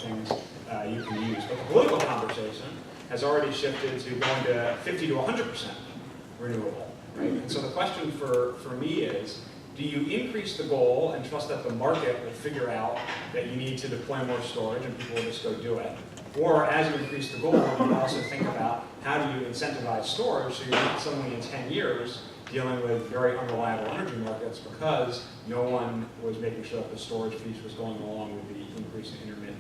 things you can use. But the political conversation has already shifted to going to 50 to 100% renewable. Right? And so the question for me is, do you increase the goal and trust that the market will figure out that you need to deploy more storage and people will just go do it? Or as you increase the goal, you also think about how do you incentivize storage so you're not suddenly in 10 years dealing with very unreliable energy markets because no one was making sure that the storage piece was going along with the increase in intermittent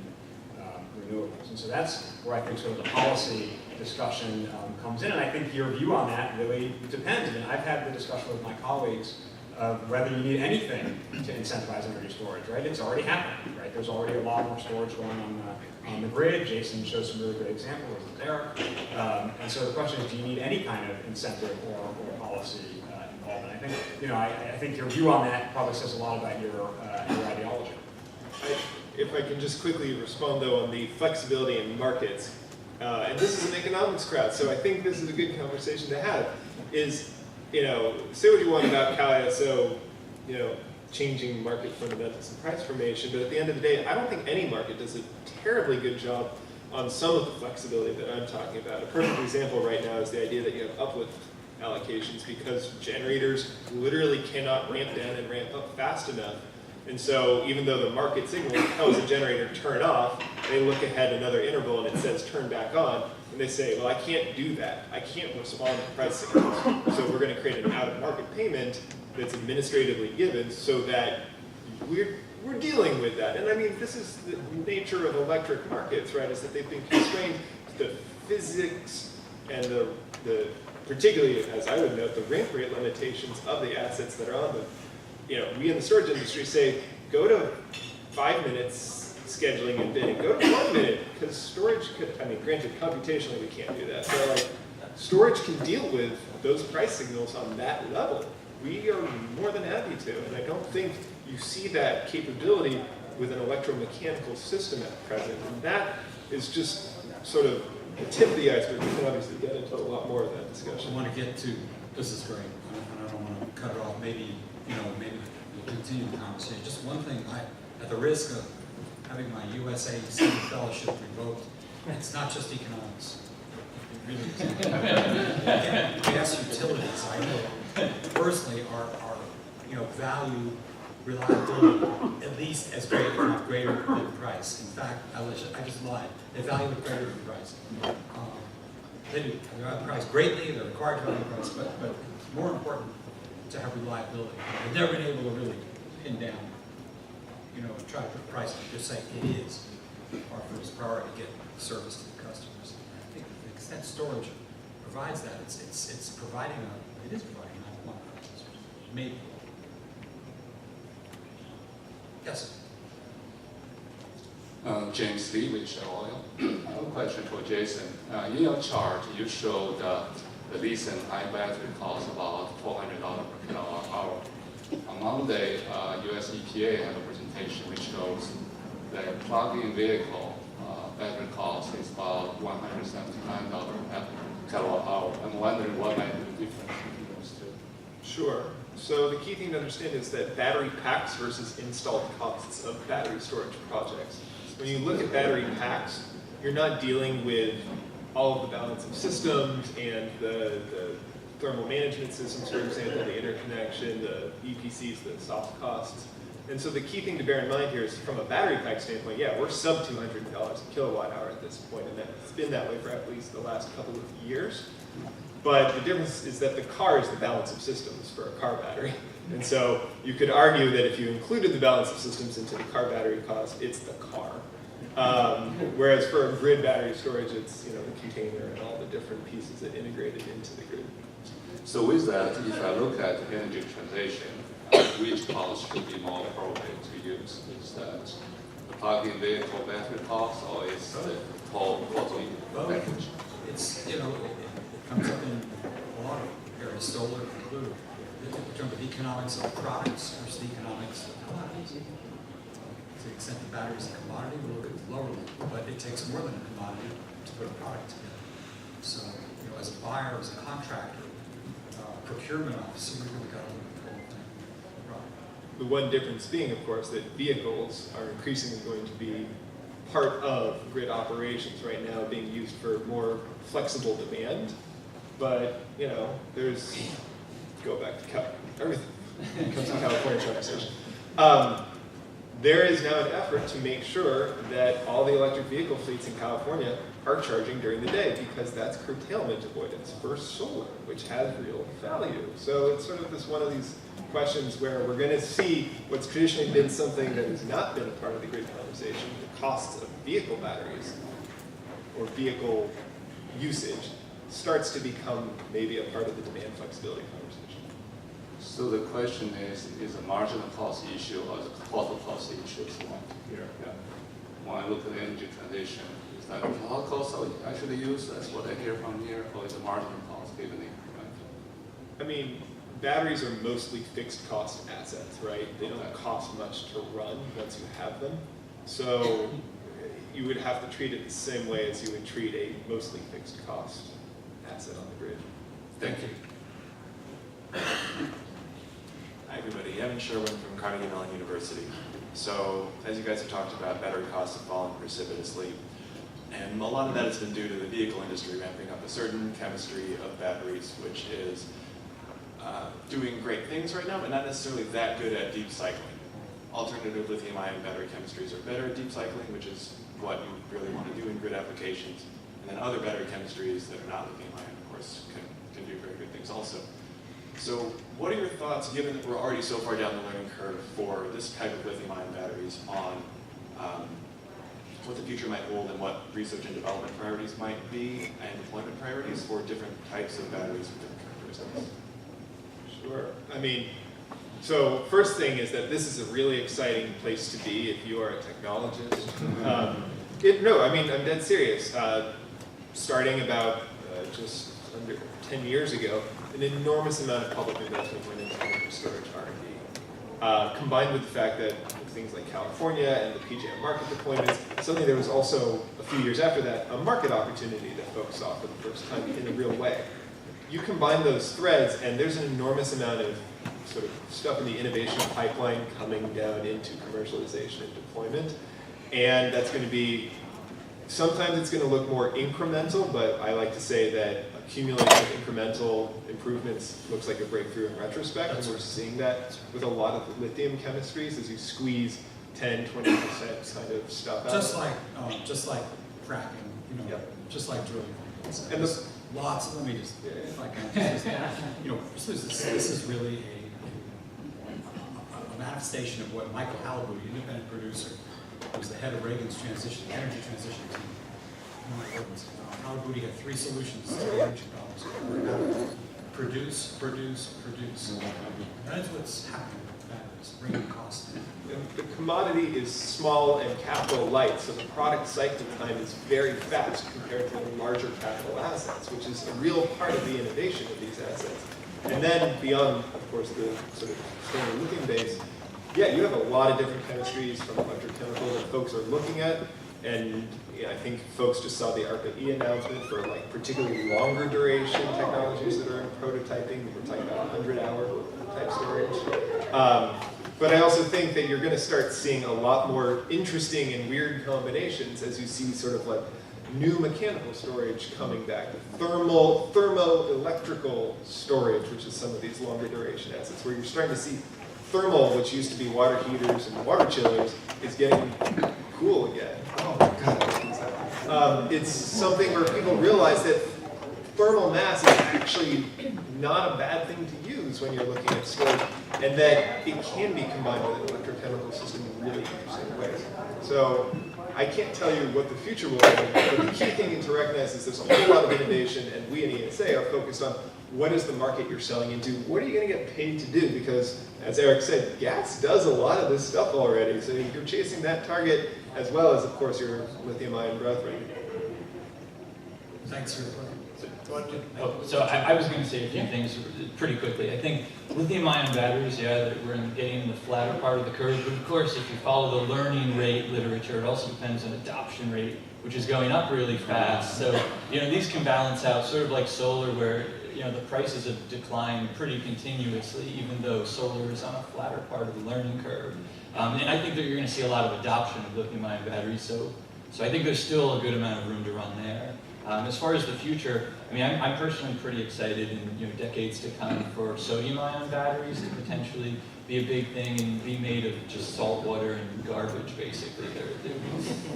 renewables. And so that's where I think sort of the policy discussion comes in. And I think your view on that really depends. I mean, I've had the discussion with my colleagues of whether you need anything to incentivize energy storage, right? It's already happening, right? There's already a lot more storage going on the grid. Jason shows some really good examples there. And so the question is, do you need any kind of incentive or policy involved? And I think, I think your view on that probably says a lot about your ideology. If I can just quickly respond, though, on the flexibility in markets, and this is an economics crowd, so I think this is a good conversation to have, is, say what you want about CalISO, changing market fundamentals and price formation, but at the end of the day, I don't think any market does a terribly good job on some of the flexibility that I'm talking about. A perfect example right now is the idea that you have uplift allocations because generators literally cannot ramp down and ramp up fast enough. And so even though the market signal tells the generator turn off, they look ahead another interval and it says turn back on, and they say, well, I can't do that. I can't respond to price signals. So we're going to create an out-of-market payment that's administratively given so that we're dealing with that. And I mean, this is the nature of electric markets, right, is that they've been constrained to the physics and the particularly, as I would note, the ramp rate limitations of the assets that are on them. We in the storage industry say, go to 5 minutes scheduling and bidding. Go to 1 minute, because storage could, granted, computationally we can't do that. But storage can deal with those price signals on that level. We are more than happy to, and I don't think you see that capability with an electromechanical system at present. And that is just sort of the tip of the iceberg. We can obviously get into a lot more of that discussion. I want to get to, this is great, and I don't want to cut it off. Maybe we'll continue the conversation. Just one thing, at the risk of having my USA Senior Fellowship revoked, it's not just economics. It really isn't. Gas utilities, I know, personally, are value reliability at least as great, if not greater than price. In fact, I just lied. They value it greater than price. They do. They value price greatly. They're required to value price, but it's more important to have reliability. They've never been able to really pin down, try to put a price and just say it is our first priority to get service to the customers. I think the extent storage provides that, it is providing one maybe. Yes. James Lee with Shell Oil. I have a question for Jason. In your chart, you showed the lithium-ion battery costs about $400 per kilowatt hour. On Monday, US EPA had a presentation which shows that plug-in vehicle battery cost is about $179 per kilowatt hour. I'm wondering what might be the difference between those two. Sure. So the key thing to understand is that battery packs versus installed costs of battery storage projects. When you look at battery packs, you're not dealing with all of the balance of systems and the thermal management systems, for example, the interconnection, the EPCs, the soft costs. And so the key thing to bear in mind here is from a battery pack standpoint, yeah, we're sub $200 a kilowatt hour at this point, and it's been that way for at least the last couple of years. But the difference is that the car is the balance of systems for a car battery. And so you could argue that if you included the balance of systems into the car battery cost, it's the car. Whereas for a grid battery storage, it's the container and all the different pieces that integrated into the grid. So with that, if I look at energy transition, which cost should be more appropriate to use? Is that the plug-in vehicle battery cost, or is the total package? It's, it comes up in a lot of areas, solar included. In terms of the economics of products versus the economics of commodities. To the extent the battery is a commodity, we'll look at the lower level, but it takes more than a commodity to put a product together. So, as a buyer, as a contractor, procurement officer, we've really got to look at the whole thing. Right. The one difference being, of course, that vehicles are increasingly going to be part of grid operations right now being used for more flexible demand. But, you know, there's, go back to everything comes to California conversation. There is now an effort to make sure that all the electric vehicle fleets in California are charging during the day, because that's curtailment avoidance for solar, which has real value. So it's sort of one of these questions where we're going to see what's traditionally been something that has not been a part of the grid conversation, the costs of vehicle batteries or vehicle usage, starts to become maybe a part of the demand flexibility conversation. So the question is a marginal cost issue or is a total cost issue? Here, yeah. When I look at the energy transition, is that total cost I should use? That's what I hear from here, or is it marginal cost given the incremental? I mean, batteries are mostly fixed cost assets, right? They don't cost much to run once you have them. So you would have to treat it the same way as you would treat a mostly fixed cost asset on the grid. Thank you. Hi everybody, Evan Sherwin from Carnegie Mellon University. So, as you guys have talked about, battery costs have fallen precipitously. And a lot of that has been due to the vehicle industry ramping up a certain chemistry of batteries, which is doing great things right now, but not necessarily that good at deep cycling. Alternative lithium-ion battery chemistries are better at deep cycling, which is what you really want to do in grid applications. And then other battery chemistries that are not lithium-ion, of course, can do very good things also. So what are your thoughts, given that we're already so far down the learning curve for this type of lithium-ion batteries, on what the future might hold and what research and development priorities might be and deployment priorities for different types of batteries with different characteristics? Sure. I mean, so first thing is that this is a really exciting place to be if you are a technologist. No, I mean, I'm dead serious. Starting about just under 10 years ago, an enormous amount of public investment went into energy storage R&D. Combined with the fact that things like California and the PJM market deployments, suddenly there was also, a few years after that, a market opportunity that folks saw for the first time in a real way. You combine those threads, and there's an enormous amount of sort of stuff in the innovation pipeline coming down into commercialization and deployment. And that's going to be, sometimes it's going to look more incremental, but I like to say that accumulative incremental improvements looks like a breakthrough in retrospect, and we're seeing that with a lot of the lithium chemistries as you squeeze 10, 20% kind of stuff out. Just like fracking, you know, Yep. just like drilling. And There's lots. Let me just, if I can, you know, this is really a manifestation of what Michael Halliburton, independent producer, who was the head of Reagan's energy transition team. Halliburton had 3 solutions to the energy problems: produce. That is what's happening with batteries, bringing costs down. The commodity is small and capital light, so the product cycle time is very fast compared to the larger capital assets, which is a real part of the innovation of these assets. And then beyond, of course, the sort of standard lithium base, yeah, you have a lot of different chemistries from electrochemical that folks are looking at. And yeah, I think folks just saw the ARPA-E announcement for like particularly longer duration technologies that are in prototyping. We're talking about 100-hour type storage. But I also think that you're going to start seeing a lot more interesting and weird combinations as you see sort of like new mechanical storage coming back. Thermoelectrical storage, which is some of these longer duration assets, where you're starting to see thermal, which used to be water heaters and water chillers, is getting cool again. Oh my God. It's something where people realize that thermal mass is actually not a bad thing to use when you're looking at storage, and that it can be combined with an electrochemical system in really interesting ways. So I can't tell you what the future will be, but the key thing to recognize is there's a whole lot of innovation, and we in ESA are focused on what is the market you're selling into, what are you going to get paid to do, because as Eric said, gas does a lot of this stuff already, so you're chasing that target as well as, of course, your lithium-ion brethren. Thanks for the question. So I was going to say a few things pretty quickly. I think lithium-ion batteries, yeah, we're getting in the flatter part of the curve, but of course, if you follow the learning rate literature, it also depends on adoption rate, which is going up really fast. So, these can balance out, sort of like solar, where the prices have declined pretty continuously, even though solar is on a flatter part of the learning curve. And I think that you're going to see a lot of adoption of lithium-ion batteries. So So I think there's still a good amount of room to run there. As far as the future, I mean, I'm personally pretty excited in decades to come for sodium-ion batteries to potentially be a big thing and be made of just salt water and garbage, basically.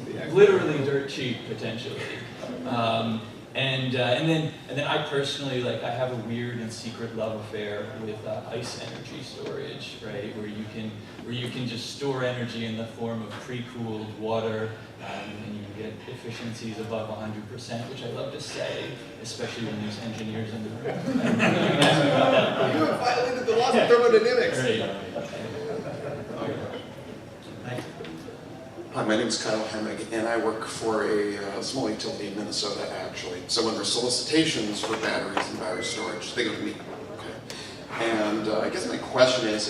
They're literally dirt cheap, potentially. And then I personally, like, I have a weird and secret love affair with ice energy storage, right? Where you can just store energy in the form of pre-cooled water, and you get efficiencies above 100%, which I love to say, especially when there's engineers in the room. You have violated the laws of thermodynamics. Right. Thank you. Hi, my name is Kyle Hemmig, and I work for a small utility in Minnesota, actually. So when there's solicitations for batteries and battery storage, they go to me. Okay. And I guess my question is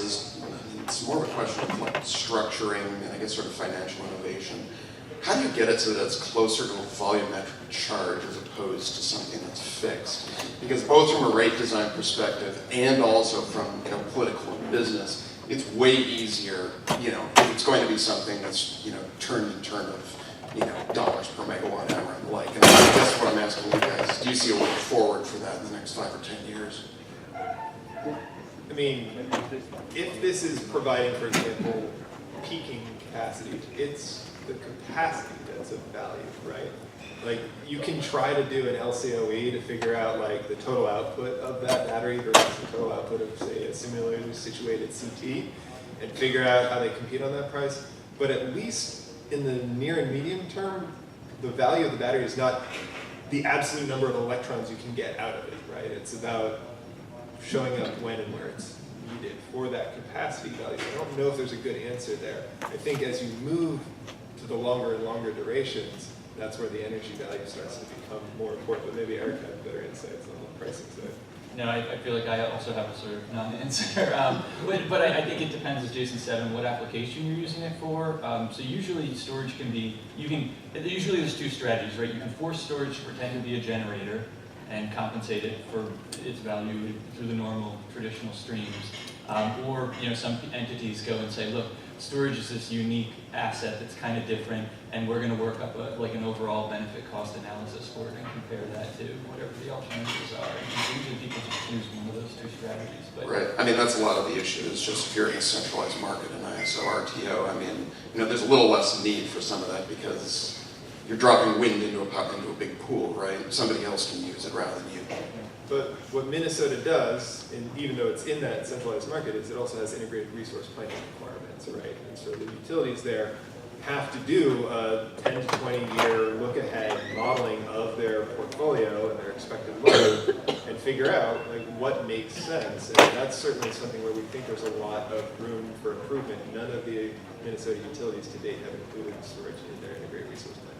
it's more of a question of like structuring and I guess sort of financial innovation. How do you get it so that it's closer to a volumetric charge as opposed to something that's fixed? Because both from a rate design perspective and also from political and business, it's way easier, if it's going to be something that's, turn in turn of, dollars per megawatt hour and the like. And I guess what I'm asking you guys, do you see a way forward for that in the next 5 or 10 years? I mean, if this is providing, for example, peaking capacity, it's the capacity that's of value, right? Like, you can try to do an LCOE to figure out, like, the total output of that battery versus the total output of, say, a similarly situated CT, and figure out how they compete on that price. But at least in the near and medium term, the value of the battery is not the absolute number of electrons you can get out of it, right? It's about showing up when and where it's needed for that capacity value. I don't know if there's a good answer there. I think as you move to the longer and longer durations, that's where the energy value starts to become more important. But maybe Eric had better insights on the pricing side. No, I feel like I also have a sort of non-answer. But I think it depends, as Jason said, on what application you're using it for. So usually storage can be, usually there's two strategies, right? You can force storage to pretend to be a generator and compensate it for its value through the normal traditional streams. Or some entities go and say, look, storage is this unique asset that's kind of different, and we're going to work up an overall benefit cost analysis for it and compare that to whatever the alternatives are. And usually people just choose one of those two strategies. But right. I mean, that's a lot of the issue is just if you're in a centralized market in ISO, RTO, I mean, there's a little less need for some of that because you're dropping wind into a big pool, right? Somebody else can use it rather than you. But what Minnesota does, and even though it's in that centralized market, is it also has integrated resource planning requirements, right? And so the utilities there have to do a 10 to 20 year look ahead modeling of their portfolio and their expected load and figure out what makes sense. And that's certainly something where we think there's a lot of room for improvement. None of the Minnesota utilities to date have included storage in their integrated resource planning.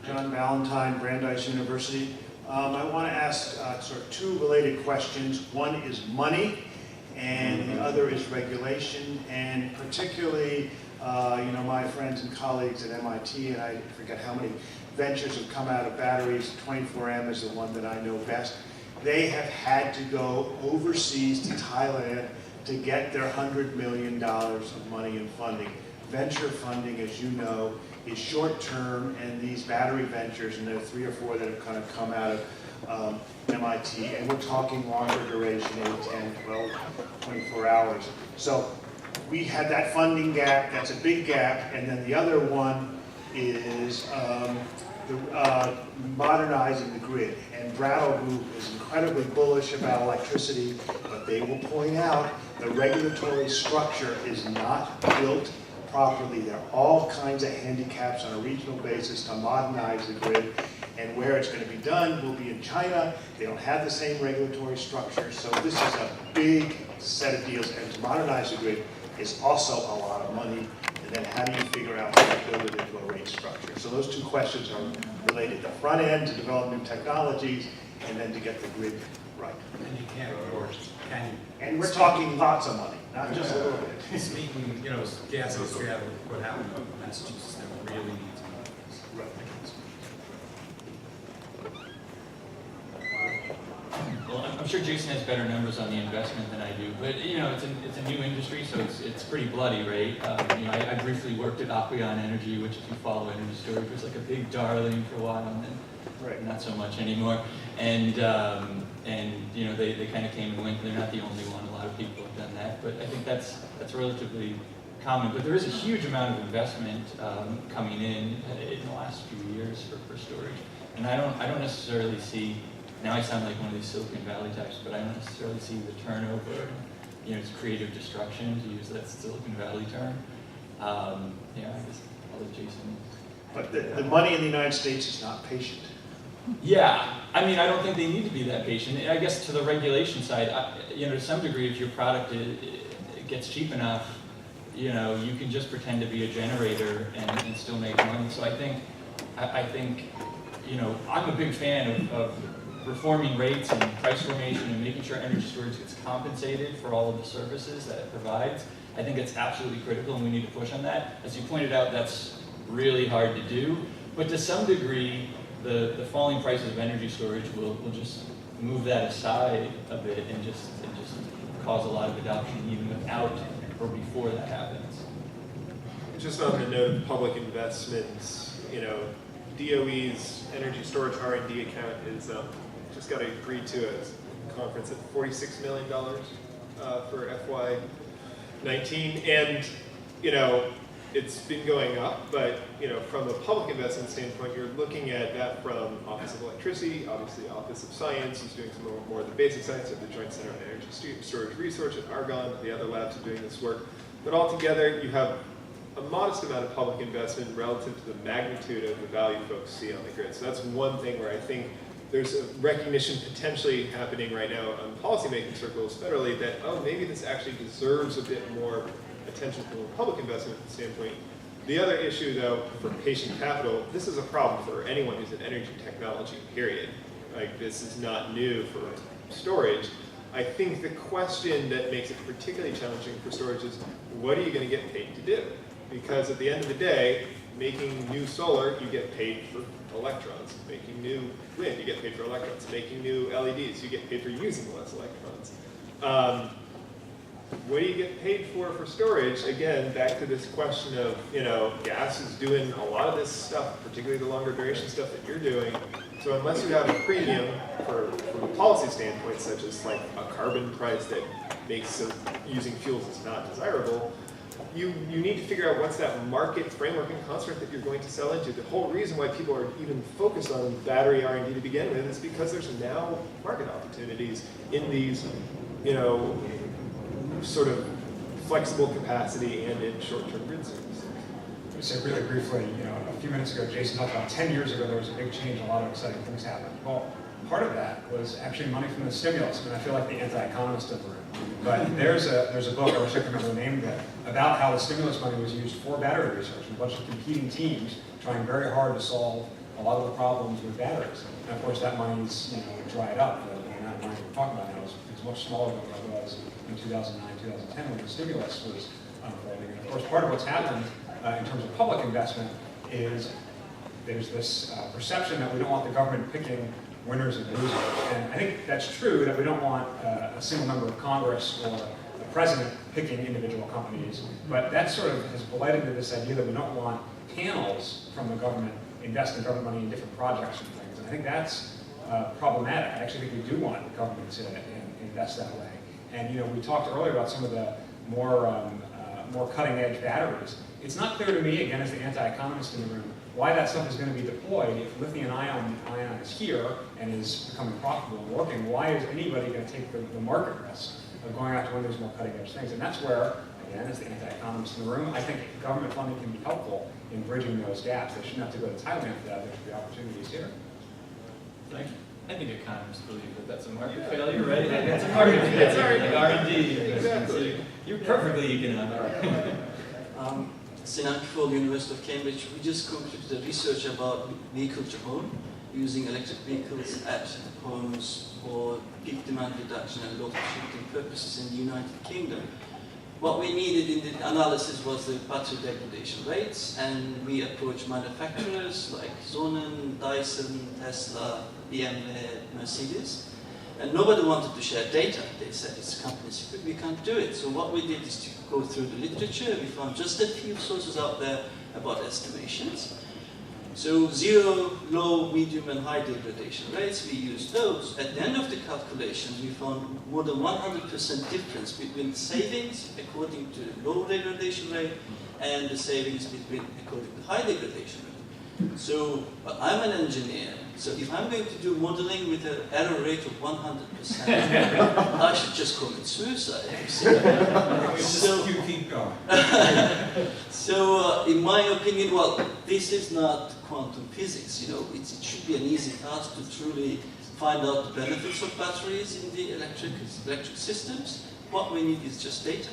John Valentine, Brandeis University. I want to ask sort of two related questions. One is money, and the other is regulation, and particularly, my friends and colleagues at MIT, and I forget how many ventures have come out of batteries. 24M is the one that I know best. They have had to go overseas to Thailand to get their $100 million of money in funding. Venture funding, as you know, is short-term, and these battery ventures, and there are 3 or 4 that have kind of come out of MIT, and we're talking longer duration, 8, 10, 12, 24 hours. So we had that funding gap, that's a big gap, and then the other one is modernizing the grid. And Brattle Group is incredibly bullish about electricity, but they will point out the regulatory structure is not built properly. There are all kinds of handicaps on a regional basis to modernize the grid, and where it's going to be done will be in China. They don't have the same regulatory structure, so this is a big set of deals, and to modernize the grid is also a lot of money, and then how do you figure out how to build it into a rate structure? So those two questions are related. The front end to develop new technologies, and then to get the grid right. And you can't, of course, can you? And we're talking lots of money, not just a little bit. Speaking, gas industry, what happened in Massachusetts, they really need to know this. Right. well, I'm sure Jason has better numbers on the investment than I do, but you know, it's a new industry, so it's pretty bloody, right? You know, I briefly worked at Aquion Energy, which if you follow energy storage was like a big darling for a while, and then not so much anymore. And you know, they kind of came and went. They're not the only one. A lot of people have done that, but I think that's relatively common. But there is a huge amount of investment coming in the last few years for storage, and I don't necessarily see. Now I sound like one of these Silicon Valley types, but I don't necessarily see the turnover. You know, it's creative destruction, to use that Silicon Valley term. Yeah, I guess I'll let Jason. But the money in the United States is not patient. Yeah, I mean, I don't think they need to be that patient. I guess to the regulation side, you know, to some degree, if your product it gets cheap enough, you know, you can just pretend to be a generator and still make money. So I think, you know, I'm a big fan of reforming rates and price formation and making sure energy storage gets compensated for all of the services that it provides. I think it's absolutely critical, and we need to push on that. As you pointed out, that's really hard to do. But to some degree, the falling prices of energy storage will just move that aside a bit and just cause a lot of adoption even without or before that happens. Just on the note of public investments, you know, DOE's energy storage R&D account is just got agreed to a conference at $46 million for FY19, and you know, it's been going up, but you know, from a public investment standpoint, you're looking at that from Office of Electricity, obviously Office of Science, who's doing some more of the basic science of the Joint Center on Energy Storage Research at Argonne, the other labs are doing this work, but altogether you have a modest amount of public investment relative to the magnitude of the value folks see on the grid. So that's one thing where I think there's a recognition potentially happening right now on policymaking circles federally that, oh, maybe this actually deserves a bit more attention from a public investment standpoint. The other issue, though, for patient capital, this is a problem for anyone who's in energy technology, period. Like, this is not new for storage. I think the question that makes it particularly challenging for storage is, what are you going to get paid to do? Because at the end of the day, making new solar, you get paid for electrons. Making new wind, you get paid for electrons. Making new LEDs, you get paid for using less electrons. What do you get paid for storage? Again, back to this question of, you know, gas is doing a lot of this stuff, particularly the longer duration stuff that you're doing. So unless you have a premium from a policy standpoint, such as like a carbon price that makes using fuels is not desirable, you need to figure out what's that market framework and construct that you're going to sell into. The whole reason why people are even focused on battery R&D to begin with is because there's now market opportunities in these, you know, sort of flexible capacity and in short-term grid services. Let me say really briefly, you know, a few minutes ago, Jason talked about 10 years ago there was a big change, a lot of exciting things happened. Well, part of that was actually money from the stimulus. I mean, I feel like the anti-economist in the room. But there's a book, I wish I could remember the name of it, about how the stimulus money was used for battery research. A bunch of competing teams trying very hard to solve a lot of the problems with batteries. And of course, that money's, you know, dried up. The amount of money we're talking about now is much smaller than what it was in 2009, 2010 when the stimulus was unfolding. And of course, part of what's happened in terms of public investment is there's this perception that we don't want the government picking winners and losers. And I think that's true, that we don't want a single member of Congress or the president picking individual companies, but that sort of has bled into this idea that we don't want panels from the government investing government money in different projects and things. And I think that's problematic. I actually think we do want the government to invest that way. And you know, we talked earlier about some of the more cutting-edge batteries. It's not clear to me, again, as the anti-economist in the room, why that stuff is going to be deployed. If lithium-ion is here and is becoming profitable and working, why is anybody going to take the market risk of going out to one of those more cutting-edge things? And that's where, again, as the anti-economist in the room, I think government funding can be helpful in bridging those gaps. They shouldn't have to go to Thailand for that. There should be opportunities here. Thank you. I think economists believe that that's a market failure, right? That's a market failure, like R&D. Exactly. You're perfectly economic. Sinan Kufol, University of Cambridge, we just concluded a research about vehicle to home, using electric vehicles at homes for peak demand reduction and local shifting purposes in the United Kingdom. What we needed in the analysis was the battery degradation rates, and we approached manufacturers like Sonnen, Dyson, Tesla, BMW, Mercedes. And nobody wanted to share data. They said it's company secret, we can't do it. So what we did is to go through the literature. We found just a few sources out there about estimations. So 0, low, medium, and high degradation rates, we used those. At the end of the calculation, we found more than 100% difference between the savings according to low degradation rate and the savings according to high degradation rate. So I'm an engineer, so if I'm going to do modeling with an error rate of 100%, I should just commit suicide. So you keep going. So in my opinion, well, this is not quantum physics. You know, it should be an easy task to truly find out the benefits of batteries in the electric systems. What we need is just data.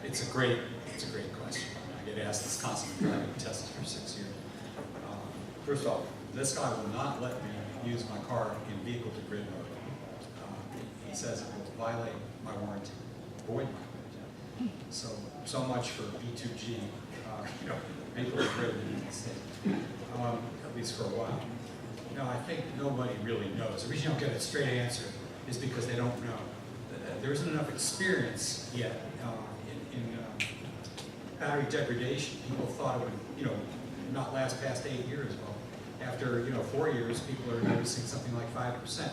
It's a great question. I get asked this constantly. I've been tested for 6 years. First off, this guy will not let me use my car in vehicle-to-grid mode. He says it will violate my warranty, void my warranty. So much for B2G, vehicle-to-grid in the United States, at least for a while. I think nobody really knows. The reason you don't get a straight answer is because they don't know. There isn't enough experience yet in battery degradation. People thought it would, not last past 8 years. Well, after 4 years, people are noticing something like 5%.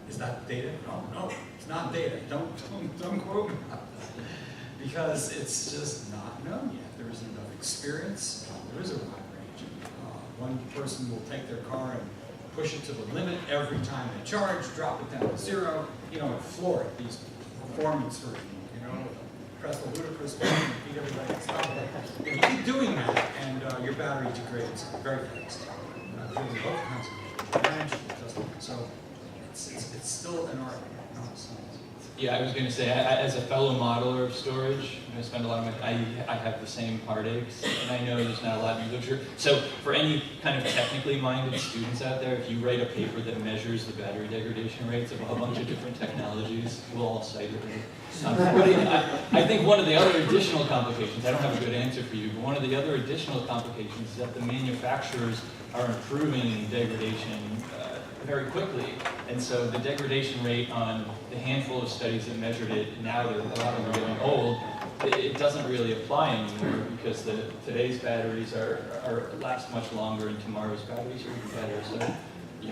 Is that data? No, it's not data. Don't quote me on that. Because it's just not known yet. There isn't enough experience. There is a wide range. One person will take their car and push it to the limit every time they charge, drop it down to 0, and floor it. These performance versions, press the ludicrous button and beat everybody to stop it. You keep doing that, and your battery degrades very fast. Both kinds of damage, so it's still an art, not a science. Yeah, I was going to say, as a fellow modeler of storage, I spend a lot of my I have the same heartaches, and I know there's not a lot of literature. So for any kind of technically minded students out there, if you write a paper that measures the battery degradation rates of a whole bunch of different technologies, we'll all cite it. I think one of the other additional complications, I don't have a good answer for you, but one of the other additional complications is that the manufacturers are improving degradation very quickly. And so the degradation rate on the handful of studies that measured it, now that a lot of them are getting old, it doesn't really apply anymore because today's batteries last much longer and tomorrow's batteries are even better. So,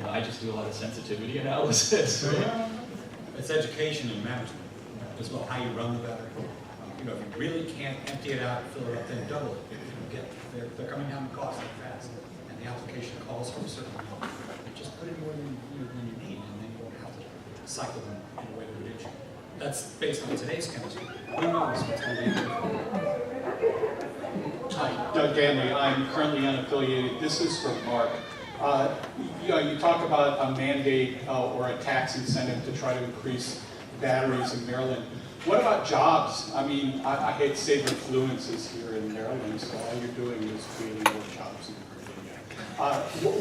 I just do a lot of sensitivity analysis. It's education and management as well, how you run the battery. If you really can't empty it out and fill it up, then double it. They're coming down in cost fast, and the application calls for a certain amount. Just put in more than you need, and then you won't have to cycle them in a way that would injure. That's based on today's chemistry. Who knows what's going to be in the Hi, Doug Ganley. I'm currently unaffiliated. This is for Mark. You talk about a mandate or a tax incentive to try to increase batteries in Maryland. What about jobs? I mean, I hate to say Fluence is here in Maryland, so all you're doing is creating more jobs in Virginia.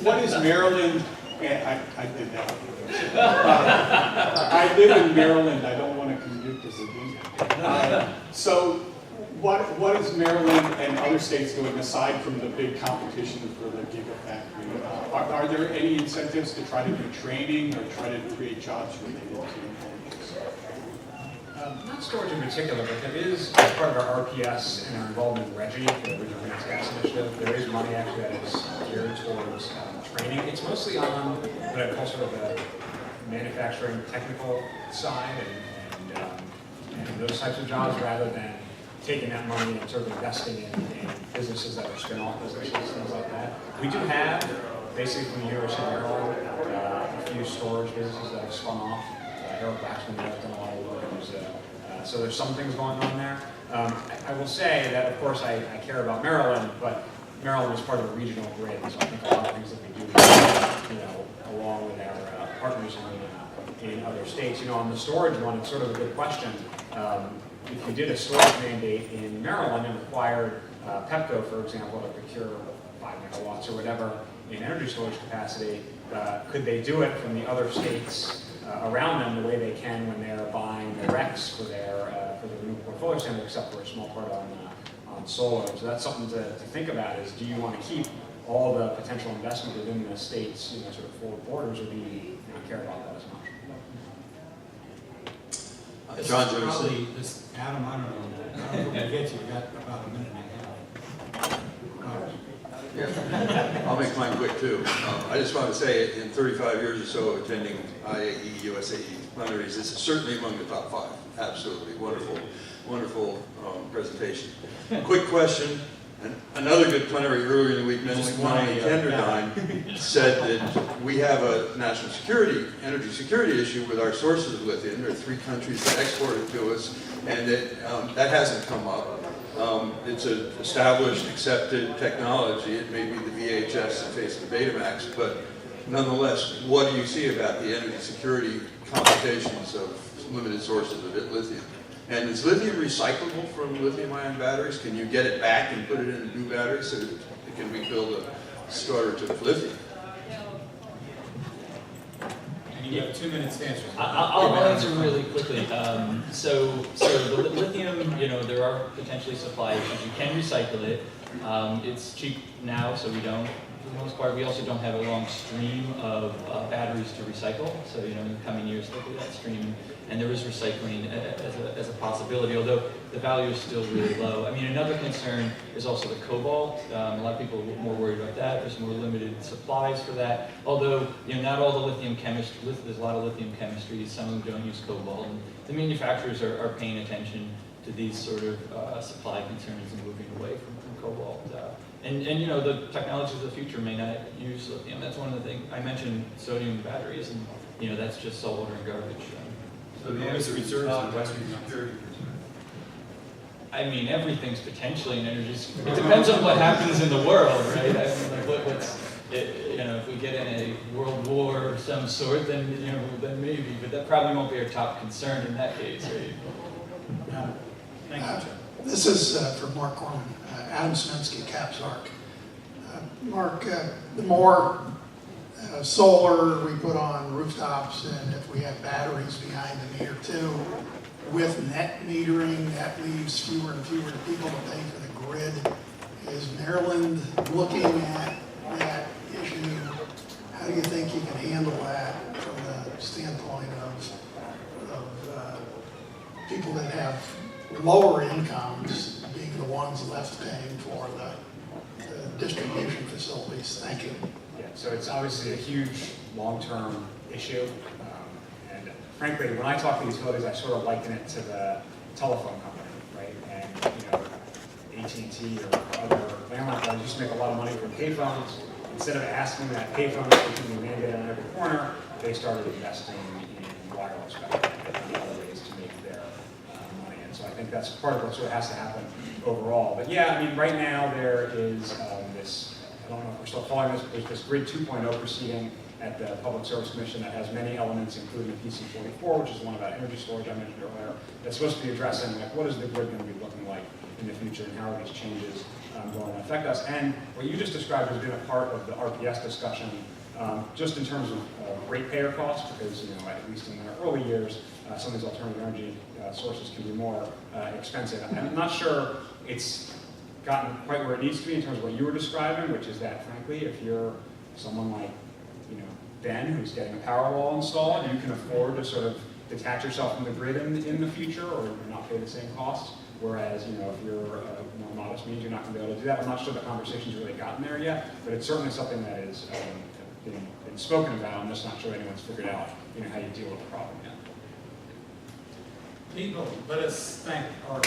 What is Maryland? And I did that. I live in Maryland. I don't want to commute to Virginia. So what is Maryland and other states doing aside from the big competition for the gigafactory? Are there any incentives to try to do training or try to create jobs related to not storage in particular, but there is, as part of our RPS and our involvement in RGGI, the Regional Greenhouse Gas Initiative, there is money actually that is geared towards training. It's mostly on what I call sort of the manufacturing technical side and those types of jobs, rather than taking that money and sort of investing in businesses that are spin-off businesses, things like that. We do have, basically from the University of Maryland, a few storage businesses that have spun off. Eric Waxman has done a lot of work. So there's some things going on there. I will say that, of course, I care about Maryland, but Maryland is part of a regional grid, so I think a lot of things that we do, along with our partners in other states. On the storage one, it's sort of a good question. If you did a storage mandate in Maryland and required Pepco, for example, to procure 5 megawatts or whatever in energy storage capacity, could they do it from the other states around them the way they can when they're buying the RECs for the renewable portfolio standard, except for a small part on solar? So that's something to think about: is do you want to keep all the potential investment within the states, sort of four borders, or do you not care about that as much? This John is Jones. probably, this, Adam, I don't know, I don't know if we get you, we got about a minute and a half. Yeah. I'll make mine quick too. I just want to say, in 35 years or so of attending IAE, USAE plenaries, this is certainly among the top 5. Absolutely wonderful, wonderful presentation. Quick question. Another good plenary earlier in the week, Melanie Kenderdine said that we have a national security, energy security issue with our sources of lithium. There are 3 countries that export it to us, and that hasn't come up. It's an established, accepted technology. It may be the VHS that faces the Betamax, but nonetheless, what do you see about the energy security complications of limited sources of lithium? And is lithium recyclable from lithium-ion batteries? Can you get it back and put it in a new battery so that it can rebuild a storage of lithium? And you have 2 minutes to answer. I'll answer really quickly. So the lithium, there are potentially supply issues. You can recycle it. It's cheap now, so we don't. For the most part, we also don't have a long stream of batteries to recycle. So in the coming years, look at that stream. And there is recycling as a possibility, although the value is still really low. I mean, another concern is also the cobalt. A lot of people are more worried about that. There's more limited supplies for that. Although, not all the lithium chemistry, there's a lot of lithium chemistries. Some of them don't use cobalt. And the manufacturers are paying attention to these sort of supply concerns and moving away from cobalt. And the technologies of the future may not use lithium. That's one of the things. I mentioned sodium batteries, and that's just saltwater and garbage. So the answer is not Western security. I mean, everything's potentially an energy. It depends on what happens in the world, right? I mean, like if we get in a world war of some sort, then then maybe, but that probably won't be our top concern in that case, right? Thank you, Joe. This is for Marc Korman, Adam Smensky, Caps Arc. Mark, the more solar we put on rooftops, and if we have batteries behind the meter too, with net metering, that leaves fewer and fewer people to pay for the grid. Is Maryland looking at that issue? How do you think you can handle that from the standpoint of people that have lower incomes being the ones left paying for the distribution facilities? Thank you. Yeah, so it's obviously a huge long-term issue. And frankly, when I talk to utilities, I sort of liken it to the telephone company, right? And AT&T or other landline providers used to make a lot of money from payphones. Instead of asking that payphone to be mandated on every corner, they started investing in wireless spectrum and other ways to make their money. And so I think that's part of what sort of has to happen overall. But yeah, I mean, right now there is this, I don't know if we're still following this, but there's this Grid 2.0 proceeding at the Public Service Commission that has many elements, including the PC 44, which is the one about energy storage I mentioned earlier, that's supposed to be addressing, like, what is the grid going to be looking like in the future, and how are these changes going to affect us? And what you just described has been a part of the RPS discussion, just in terms of ratepayer costs, because at least in the early years, some of these alternative energy sources can be more expensive. I'm not sure it's gotten quite where it needs to be in terms of what you were describing, which is that, frankly, if you're someone like Ben, who's getting a Powerwall installed, you can afford to sort of detach yourself from the grid in the future, or not pay the same costs. Whereas, if you're more modest means, you're not going to be able to do that. I'm not sure the conversation's really gotten there yet, but it's certainly something that is been spoken about. I'm just not sure anyone's figured out, how you deal with the problem yet. People, let us thank our